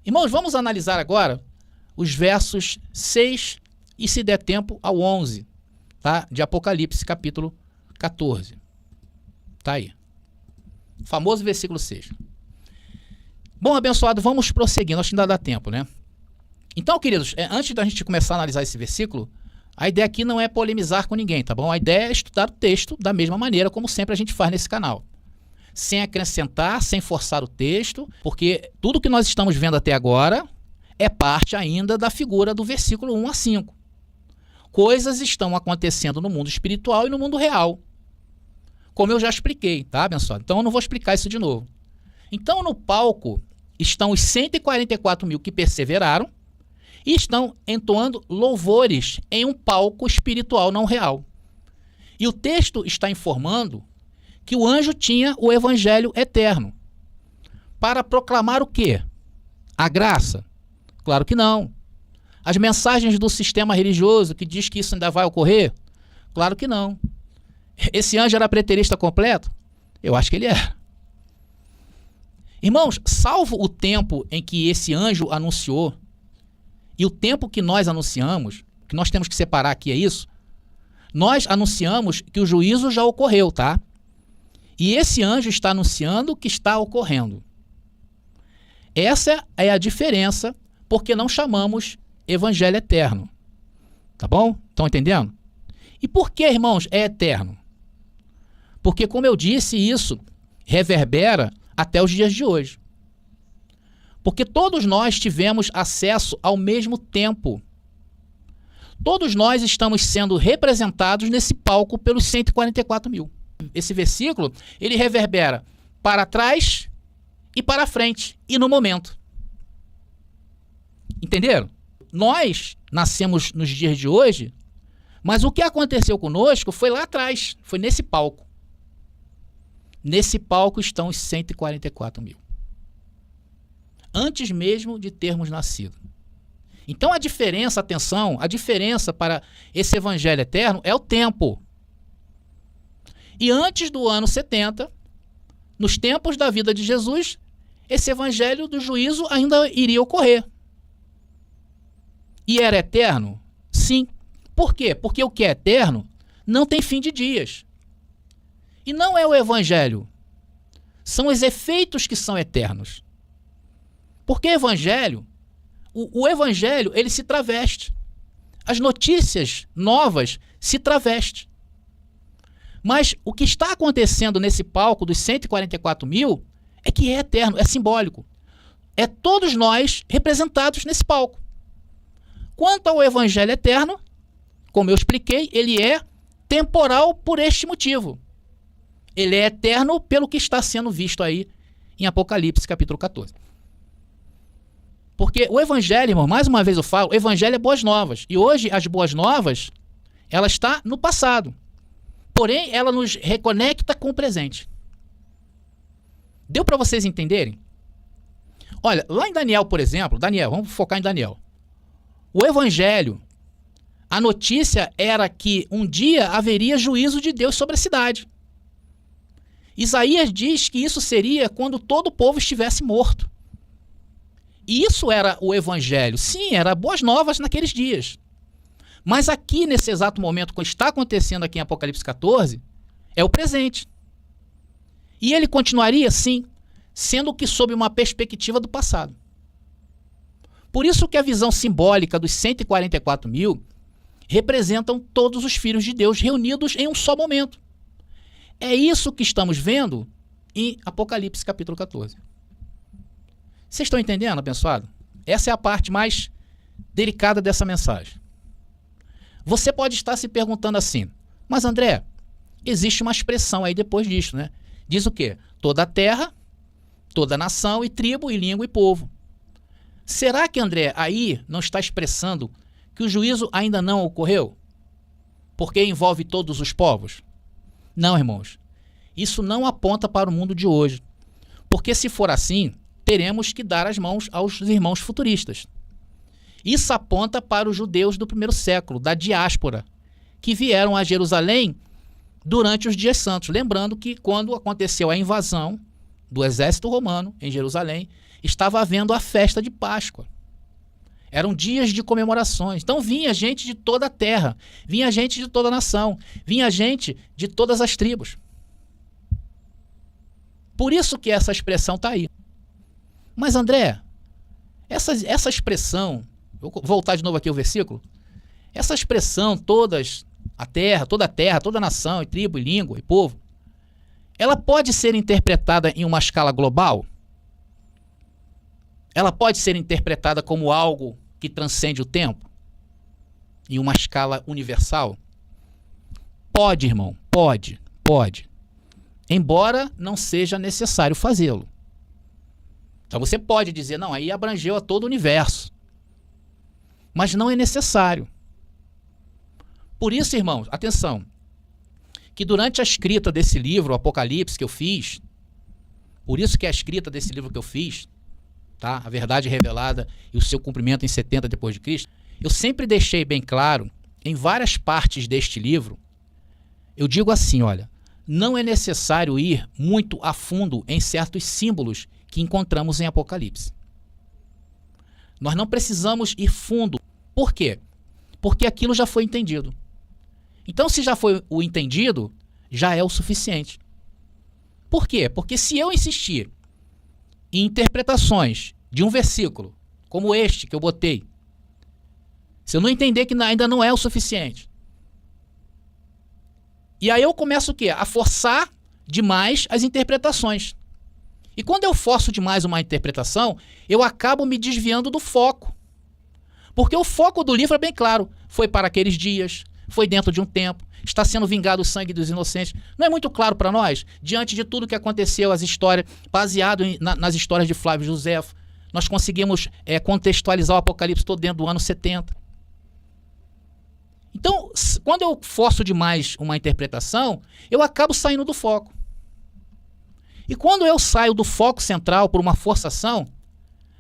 Irmãos, vamos analisar agora os versos 6 e, se der tempo, ao 11, tá? De Apocalipse, capítulo 14. Tá aí. Famoso versículo 6. Bom, abençoado, vamos prosseguir, nós ainda dá tempo, né? Então, queridos, antes da gente começar a analisar esse versículo, a ideia aqui não é polemizar com ninguém, tá bom? A ideia é estudar o texto da mesma maneira como sempre a gente faz nesse canal. Sem acrescentar, sem forçar o texto, porque tudo que nós estamos vendo até agora é parte ainda da figura do versículo 1 a 5. Coisas estão acontecendo no mundo espiritual e no mundo real, como eu já expliquei, tá, abençoado? Então eu não vou explicar isso de novo. Então no palco estão os 144 mil que perseveraram e estão entoando louvores em um palco espiritual não real. E o texto está informando que o anjo tinha o evangelho eterno. Para proclamar o quê? A graça? Claro que não. As mensagens do sistema religioso que diz que isso ainda vai ocorrer? Claro que não. Esse anjo era preterista completo? Eu acho que ele é. Irmãos, salvo o tempo em que esse anjo anunciou e o tempo que nós anunciamos, que nós temos que separar aqui é isso, nós anunciamos que o juízo já ocorreu, tá? E esse anjo está anunciando que está ocorrendo. Essa é a diferença, porque não chamamos evangelho eterno. Tá bom? Estão entendendo? E por que, irmãos, é eterno? Porque, como eu disse, isso reverbera até os dias de hoje. Porque todos nós tivemos acesso ao mesmo tempo. Todos nós estamos sendo representados nesse palco pelos 144 mil. Esse versículo, ele reverbera para trás e para frente, e no momento. Entenderam? Nós nascemos nos dias de hoje, mas o que aconteceu conosco foi lá atrás, foi nesse palco. Nesse palco estão os 144 mil. Antes mesmo de termos nascido. Então a diferença, atenção, a diferença para esse evangelho eterno é o tempo. E antes do ano 70, nos tempos da vida de Jesus, esse evangelho do juízo ainda iria ocorrer. E era eterno? Sim. Por quê? Porque o que é eterno não tem fim de dias. E não é o evangelho. São os efeitos que são eternos. Porque evangelho, o evangelho, ele se traveste. As notícias novas se travestem. Mas o que está acontecendo nesse palco dos 144 mil é que é eterno, é simbólico. É todos nós representados nesse palco. Quanto ao evangelho eterno, como eu expliquei, ele é temporal por este motivo. Ele é eterno pelo que está sendo visto aí em Apocalipse, capítulo 14. Porque o evangelho, irmão, mais uma vez eu falo, o evangelho é boas novas. E hoje as boas novas, ela está no passado. Porém, ela nos reconecta com o presente. Deu para vocês entenderem? Olha, lá em Daniel, por exemplo, Daniel, vamos focar em Daniel. O evangelho, a notícia era que um dia haveria juízo de Deus sobre a cidade. Isaías diz que isso seria quando todo o povo estivesse morto. E isso era o evangelho. Sim, era boas novas naqueles dias. Mas aqui, nesse exato momento, que está acontecendo aqui em Apocalipse 14, é o presente. E ele continuaria, sim, sendo que sob uma perspectiva do passado. Por isso que a visão simbólica dos 144 mil representam todos os filhos de Deus reunidos em um só momento. É isso que estamos vendo em Apocalipse capítulo 14. Vocês estão entendendo, abençoado? Essa é a parte mais delicada dessa mensagem. Você pode estar se perguntando assim, mas André, existe uma expressão aí depois disso, né? Diz o quê? Toda a terra, toda nação e tribo e língua e povo. Será que, André, aí não está expressando que o juízo ainda não ocorreu? Porque envolve todos os povos? Não, irmãos. Isso não aponta para o mundo de hoje. Porque se for assim, teremos que dar as mãos aos irmãos futuristas. Isso aponta para os judeus do primeiro século, da diáspora, que vieram a Jerusalém durante os dias santos. Lembrando que quando aconteceu a invasão do exército romano em Jerusalém, estava havendo a festa de Páscoa. Eram dias de comemorações. Então vinha gente de toda a terra, vinha gente de toda a nação, vinha gente de todas as tribos. Por isso que essa expressão está aí. Mas André, essa expressão, vou voltar de novo aqui ao versículo, essa expressão, toda a terra, toda a nação, e tribo, e língua, e povo, ela pode ser interpretada em uma escala global? Ela pode ser interpretada como algo que transcende o tempo? Em uma escala universal? Pode, irmão, pode. Embora não seja necessário fazê-lo. Então você pode dizer, não, aí abrangeu a todo o universo. Mas não é necessário. Por isso, irmãos, atenção, que durante a escrita desse livro, o Apocalipse, que eu fiz, por isso que a escrita desse livro que eu fiz, tá? A verdade revelada e o seu cumprimento em 70 depois de Cristo, eu sempre deixei bem claro, em várias partes deste livro, eu digo assim, olha, não é necessário ir muito a fundo em certos símbolos que encontramos em Apocalipse. Nós não precisamos ir fundo. Por quê? Porque aquilo já foi entendido. Então, se já foi o entendido, já é o suficiente. Por quê? Porque se eu insistir em interpretações de um versículo, como este que eu botei, se eu não entender que ainda não é o suficiente, e aí eu começo o quê? A forçar demais as interpretações. E quando eu forço demais uma interpretação, eu acabo me desviando do foco. Porque o foco do livro é bem claro. Foi para aqueles dias, foi dentro de um tempo, está sendo vingado o sangue dos inocentes. Não é muito claro para nós? Diante de tudo que aconteceu, as histórias, baseado nas histórias de Flávio Josefo, nós conseguimos contextualizar o Apocalipse todo dentro do ano 70. Então, quando eu forço demais uma interpretação, eu acabo saindo do foco. E quando eu saio do foco central por uma forçação,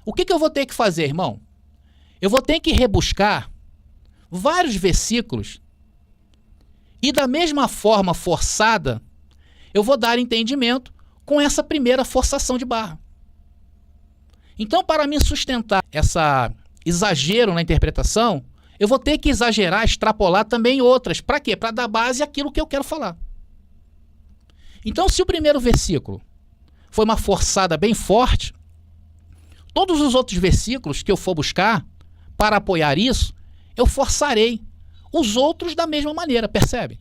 o que eu vou ter que fazer, irmão? Eu vou ter que rebuscar vários versículos e da mesma forma forçada, eu vou dar entendimento com essa primeira forçação de barra. Então, para me sustentar esse exagero na interpretação, eu vou ter que exagerar, extrapolar também outras. Para quê? Para dar base àquilo que eu quero falar. Então, se o primeiro versículo foi uma forçada bem forte, todos os outros versículos que eu for buscar para apoiar isso, eu forçarei os outros da mesma maneira, percebe?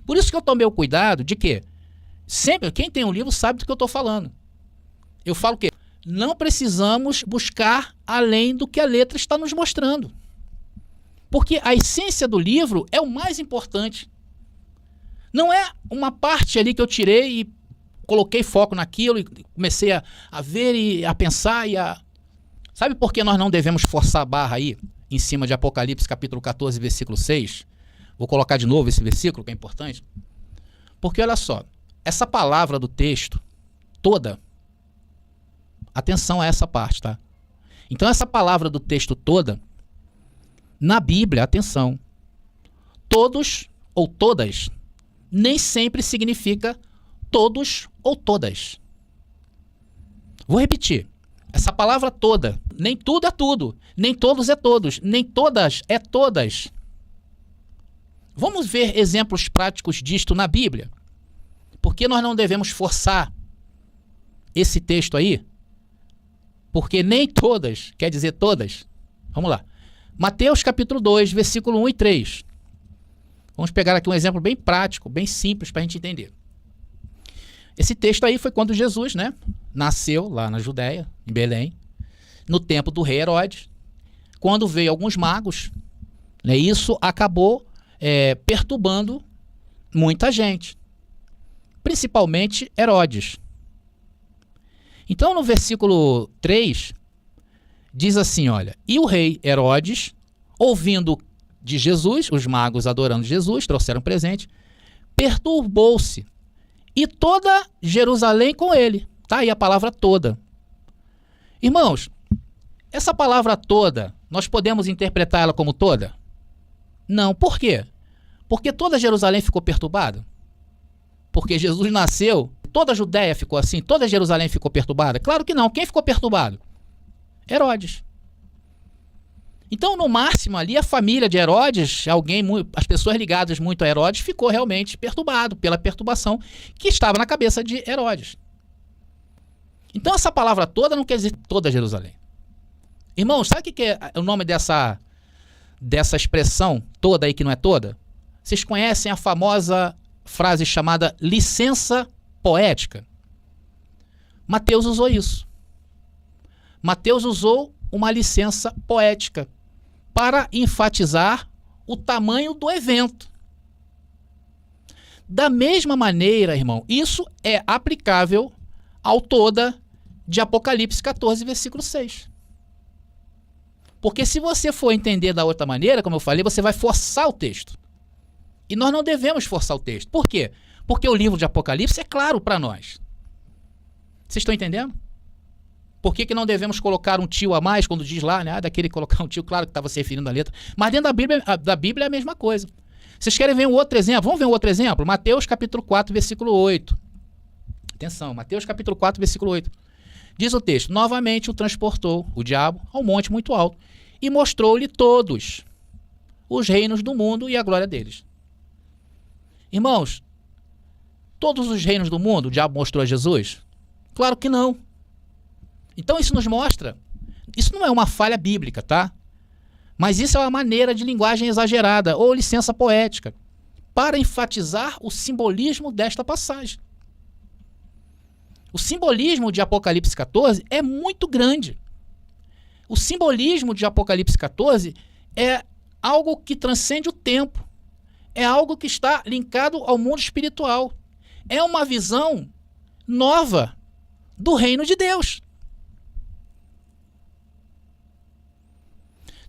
Por isso que eu tomei o cuidado de que, sempre, quem tem um livro sabe do que eu estou falando. Eu falo que não precisamos buscar além do que a letra está nos mostrando. Porque a essência do livro é o mais importante. Não é uma parte ali que eu tirei e coloquei foco naquilo e comecei a ver e a pensar e a... Sabe por que nós não devemos forçar a barra aí, em cima de Apocalipse capítulo 14, versículo 6? Vou colocar de novo esse versículo, que é importante. Porque olha só, essa palavra do texto toda, atenção a essa parte, tá? Então essa palavra do texto toda, na Bíblia, atenção, todos ou todas, nem sempre significa todos ou todas. Vou repetir. Essa palavra toda, nem tudo é tudo, nem todos é todos, nem todas é todas. Vamos ver exemplos práticos disto na Bíblia. Por que nós não devemos forçar esse texto aí? Porque nem todas quer dizer todas. Vamos lá. Mateus capítulo 2, versículo 1 e 3. Vamos pegar aqui um exemplo bem prático, bem simples para a gente entender. Esse texto aí foi quando Jesus, nasceu lá na Judéia, em Belém, no tempo do rei Herodes. Quando veio alguns magos, isso acabou perturbando muita gente, principalmente Herodes. Então, no versículo 3, diz assim, olha, e o rei Herodes, ouvindo de Jesus, os magos adorando Jesus, trouxeram presente, perturbou-se, e toda Jerusalém com ele. Tá aí a palavra toda. Irmãos, essa palavra toda, nós podemos interpretar ela como toda? Não. Por quê? Porque toda Jerusalém ficou perturbada? porque Jesus nasceu, toda a Judéia ficou assim, toda Jerusalém ficou perturbada? Claro que não. Quem ficou perturbado? Herodes. Então, no máximo ali, a família de Herodes, as pessoas ligadas muito a Herodes, ficou realmente perturbado pela perturbação que estava na cabeça de Herodes. Então, essa palavra toda não quer dizer toda Jerusalém. Irmãos, sabe o que é o nome dessa expressão toda aí que não é toda? Vocês conhecem a famosa frase chamada licença poética? Mateus usou isso. Mateus usou uma licença poética para enfatizar o tamanho do evento. Da mesma maneira, irmão, isso é aplicável ao toda de Apocalipse 14, versículo 6. Porque se você for entender da outra maneira, como eu falei, você vai forçar o texto. E nós não devemos forçar o texto. Por quê? Porque o livro de Apocalipse é claro para nós. Vocês estão entendendo? Por que não devemos colocar um tio a mais quando diz lá, né? Daquele colocar um tio, claro que estava se referindo à letra. Mas dentro da Bíblia é a mesma coisa. Vocês querem ver um outro exemplo? Vamos ver um outro exemplo? Mateus capítulo 4, versículo 8. Atenção, Mateus capítulo 4, versículo 8. Diz o texto: novamente o transportou, o diabo, ao monte muito alto, e mostrou-lhe todos os reinos do mundo e a glória deles. Irmãos, todos os reinos do mundo o diabo mostrou a Jesus? Claro que não. Então isso nos mostra, isso não é uma falha bíblica, tá? Mas isso é uma maneira de linguagem exagerada, ou licença poética, para enfatizar o simbolismo desta passagem. O simbolismo de Apocalipse 14 é muito grande. O simbolismo de Apocalipse 14 é algo que transcende o tempo. É algo que está linkado ao mundo espiritual. É uma visão nova do reino de Deus.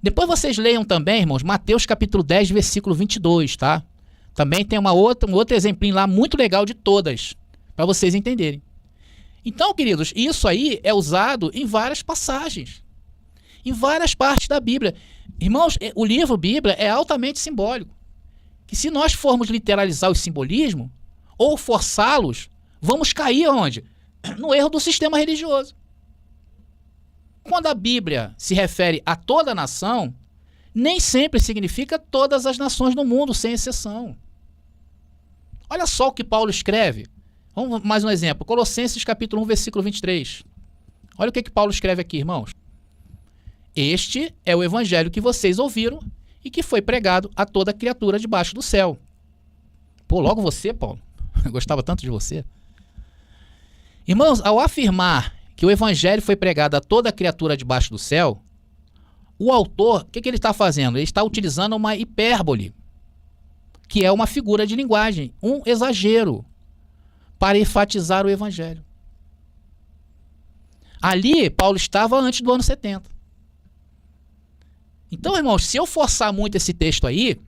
Depois vocês leiam também, irmãos, Mateus capítulo 10, versículo 22, tá? Também tem um outro exemplinho lá muito legal de todas, para vocês entenderem. Então, queridos, isso aí é usado em várias passagens, em várias partes da Bíblia. Irmãos, o livro Bíblia é altamente simbólico. Que se nós formos literalizar o simbolismo, ou forçá-los, vamos cair onde? No erro do sistema religioso. Quando a Bíblia se refere a toda a nação, nem sempre significa todas as nações do mundo, sem exceção. Olha só o que Paulo escreve. Vamos mais um exemplo. Colossenses capítulo 1, versículo 23. Olha o que Paulo escreve aqui, irmãos. Este é o evangelho que vocês ouviram e que foi pregado a toda criatura debaixo do céu. Pô, logo você, Paulo. Eu gostava tanto de você. Irmãos, ao afirmar que o evangelho foi pregado a toda criatura debaixo do céu, o autor, o que ele está fazendo? Ele está utilizando uma hipérbole, que é uma figura de linguagem, um exagero, para enfatizar o evangelho. Ali, Paulo estava antes do ano 70. Então, irmãos, se eu forçar muito esse texto aí,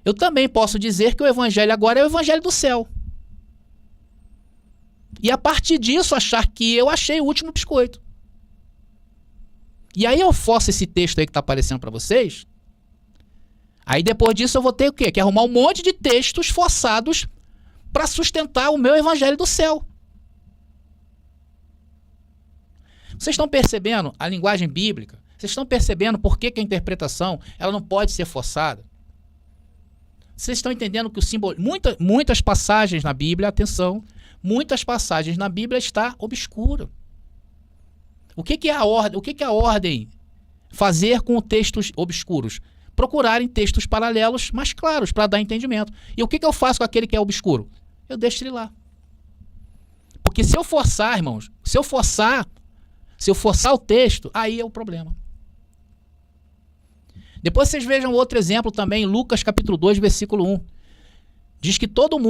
eu também posso dizer que o evangelho agora é o evangelho do céu. E a partir disso achar que eu achei o último biscoito. E aí eu forço esse texto aí que está aparecendo para vocês. Aí depois disso eu vou ter o quê? Que arrumar um monte de textos forçados para sustentar o meu evangelho do céu. Vocês estão percebendo a linguagem bíblica? Vocês estão percebendo por que a interpretação ela não pode ser forçada? Vocês estão entendendo que o símbolo, muitas passagens na Bíblia, atenção, muitas passagens na Bíblia está obscura. O que é a ordem? O que é a ordem fazer com textos obscuros? Procurarem textos paralelos mais claros para dar entendimento. E o que eu faço com aquele que é obscuro? Eu deixo ele lá. Porque se eu forçar, irmãos, se eu forçar o texto, aí é o problema. Depois vocês vejam outro exemplo também, Lucas capítulo 2, versículo 1. Diz que todo o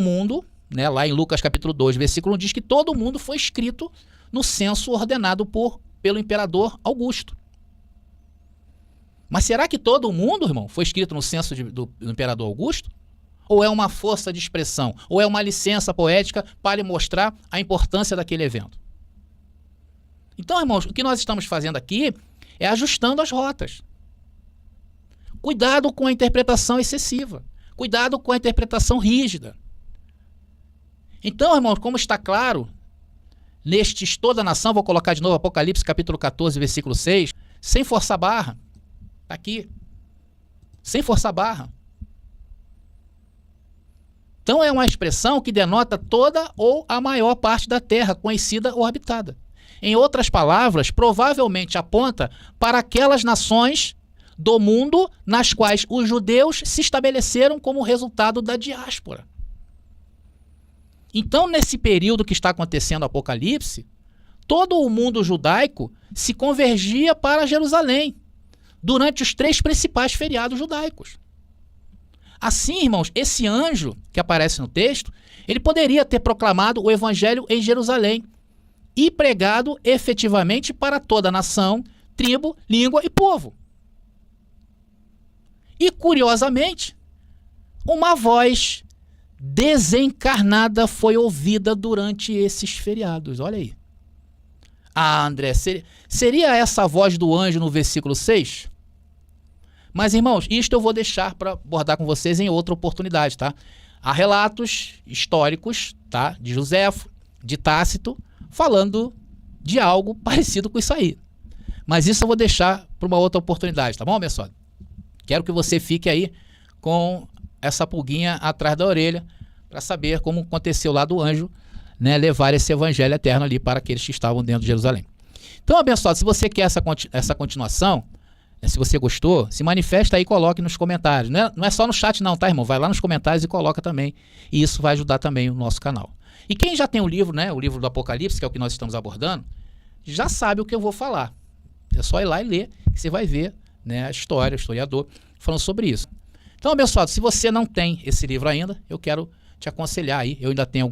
mundo, né, lá em Lucas capítulo 2, versículo 1, diz que todo mundo foi escrito no censo ordenado pelo imperador Augusto. Mas será que todo mundo, irmão, foi escrito no censo do imperador Augusto? Ou é uma força de expressão? Ou é uma licença poética para mostrar a importância daquele evento? Então, irmãos, o que nós estamos fazendo aqui é ajustando as rotas. Cuidado com a interpretação excessiva. Cuidado com a interpretação rígida. Então, irmãos, como está claro, nestes toda a nação, vou colocar de novo Apocalipse capítulo 14, versículo 6, sem forçar a barra. Está aqui. Sem forçar a barra. Então é uma expressão que denota toda ou a maior parte da terra, conhecida ou habitada. Em outras palavras, provavelmente aponta para aquelas nações do mundo nas quais os judeus se estabeleceram como resultado da diáspora. Então, nesse período que está acontecendo o Apocalipse, todo o mundo judaico se convergia para Jerusalém durante os 3 principais feriados judaicos. Assim, irmãos, esse anjo que aparece no texto, ele poderia ter proclamado o evangelho em Jerusalém e pregado efetivamente para toda a nação, tribo, língua e povo. E, curiosamente, uma voz desencarnada foi ouvida durante esses feriados. Olha aí. Ah, André, seria essa a voz do anjo no versículo 6? Mas, irmãos, isto eu vou deixar para abordar com vocês em outra oportunidade, tá? Há relatos históricos, tá? De Joséfo, de Tácito, falando de algo parecido com isso aí. Mas isso eu vou deixar para uma outra oportunidade, tá bom, abençoado? Quero que você fique aí com essa pulguinha atrás da orelha para saber como aconteceu lá do anjo, né, levar esse evangelho eterno ali para aqueles que estavam dentro de Jerusalém. Então, abençoado, se você quer essa continuação, se você gostou, se manifesta aí e coloque nos comentários. Não é só no chat não, tá, irmão? Vai lá nos comentários e coloca também. E isso vai ajudar também o nosso canal. E quem já tem o livro, né, o livro do Apocalipse, que é o que nós estamos abordando, já sabe o que eu vou falar. É só ir lá e ler, que você vai ver, né, a história, o historiador, falando sobre isso. Então, abençoado, se você não tem esse livro ainda, eu quero te aconselhar aí. Eu ainda tenho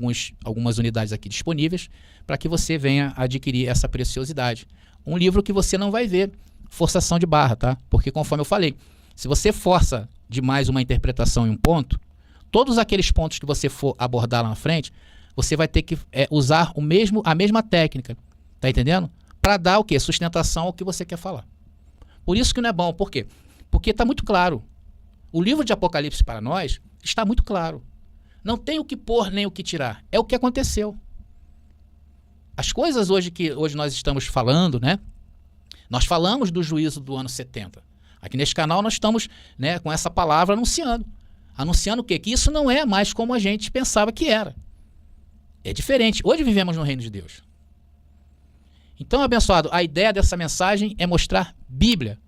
algumas unidades aqui disponíveis para que você venha adquirir essa preciosidade. Um livro que você não vai ver forçação de barra, tá? Porque, conforme eu falei, se você força demais uma interpretação em um ponto, todos aqueles pontos que você for abordar lá na frente, você vai ter que usar a mesma técnica, tá entendendo? Para dar o quê? Sustentação ao que você quer falar. Por isso que não é bom. Por quê? Porque está muito claro. O livro de Apocalipse para nós está muito claro. Não tem o que pôr nem o que tirar. É o que aconteceu. As coisas hoje que hoje nós estamos falando, né? Nós falamos do juízo do ano 70. Aqui neste canal nós estamos, né, com essa palavra anunciando. Anunciando o quê? Que isso não é mais como a gente pensava que era. É diferente. Hoje vivemos no reino de Deus. Então, abençoado, a ideia dessa mensagem é mostrar Bíblia,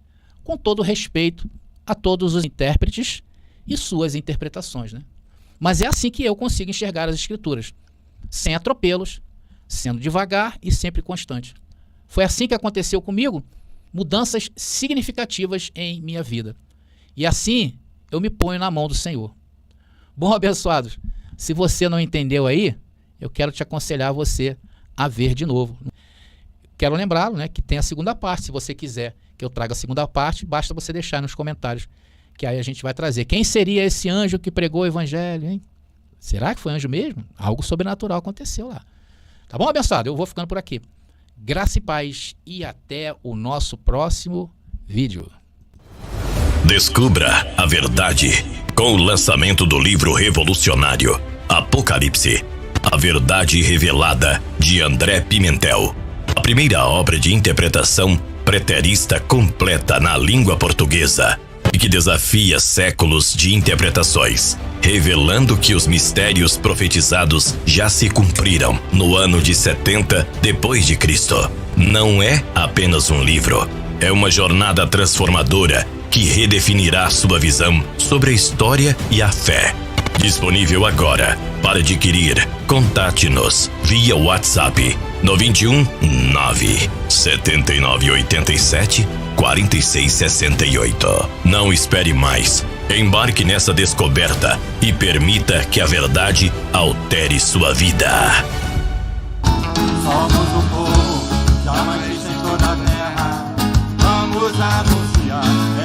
com todo respeito a todos os intérpretes e suas interpretações, né? Mas é assim que eu consigo enxergar as Escrituras, sem atropelos, sendo devagar e sempre constante. Foi assim que aconteceu comigo, mudanças significativas em minha vida. E assim eu me ponho na mão do Senhor. Bom, abençoados, se você não entendeu aí, eu quero te aconselhar você a ver de novo. Quero lembrá-lo, né, que tem a segunda parte. Se você quiser que eu traga a segunda parte, basta você deixar nos comentários, que aí a gente vai trazer. Quem seria esse anjo que pregou o evangelho, hein? Será que foi anjo mesmo? Algo sobrenatural aconteceu lá. Tá bom, abençoado? Eu vou ficando por aqui. Graça e paz e até o nosso próximo vídeo. Descubra a verdade com o lançamento do livro revolucionário Apocalipse, a verdade revelada, de André Pimentel. A primeira obra de interpretação preterista completa na língua portuguesa e que desafia séculos de interpretações, revelando que os mistérios profetizados já se cumpriram no ano de 70 depois de Cristo. Não é apenas um livro, é uma jornada transformadora que redefinirá sua visão sobre a história e a fé. Disponível agora. Para adquirir, contate-nos via WhatsApp no 21 97987 4668. Não espere mais. Embarque nessa descoberta e permita que a verdade altere sua vida. Somos o povo, jamais em toda a terra. Vamos anunciar.